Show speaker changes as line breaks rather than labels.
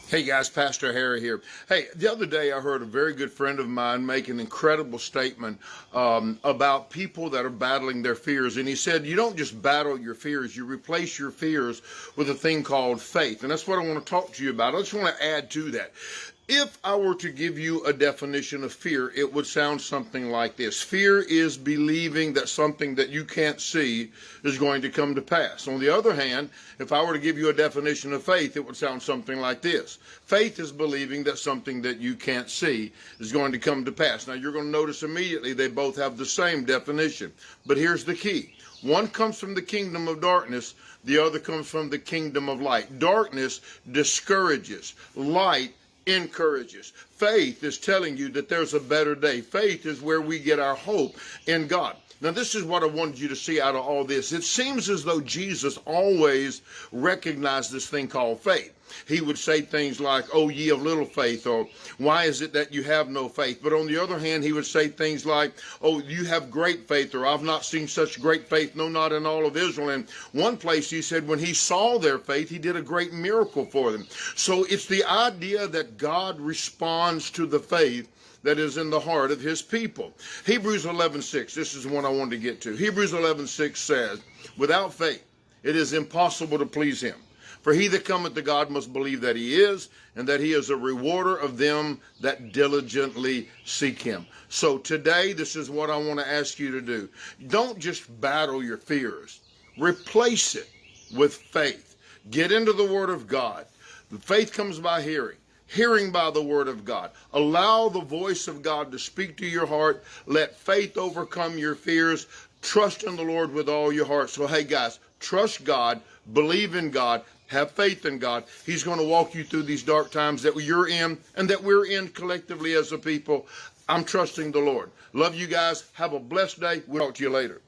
Hey guys, Pastor Harry here. Hey, the other day I heard a very good friend of mine make an incredible statement about people that are battling their fears. And he said, you don't just battle your fears, you replace your fears with a thing called faith. And that's what I want to talk to you about. I just want to add to that. If I were to give you a definition of fear, it would sound something like this. Fear is believing that something that you can't see is going to come to pass. On the other hand, if I were to give you a definition of faith, it would sound something like this. Faith is believing that something that you can't see is going to come to pass. Now, you're going to notice immediately they both have the same definition. But here's the key. One comes from the kingdom of darkness. The other comes from the kingdom of light. Darkness discourages. Light encourages. Faith is telling you that there's a better day. Faith is where we get our hope in God. Now, this is what I wanted you to see out of all this. It seems as though Jesus always recognized this thing called faith. He would say things like, "Oh, ye of little faith," or "Why is it that you have no faith?" But on the other hand, he would say things like, "Oh, you have great faith," or "I've not seen such great faith, no, not in all of Israel." And one place he said when he saw their faith, he did a great miracle for them. So it's the idea that God responds to the faith that is in the heart of his people. Hebrews 11:6, this is the one I wanted to get to. Hebrews 11:6 says, "Without faith it is impossible to please him. For he that cometh to God must believe that he is, and that he is a rewarder of them that diligently seek him." So today, this is what I want to ask you to do. Don't just battle your fears. Replace it with faith. Get into the Word of God. The faith comes by hearing. Hearing by the Word of God. Allow the voice of God to speak to your heart. Let faith overcome your fears. Trust in the Lord with all your heart. So hey guys, trust God, believe in God, have faith in God. He's going to walk you through these dark times that you're in and that we're in collectively as a people. I'm trusting the Lord. Love you guys. Have a blessed day. We'll talk to you later.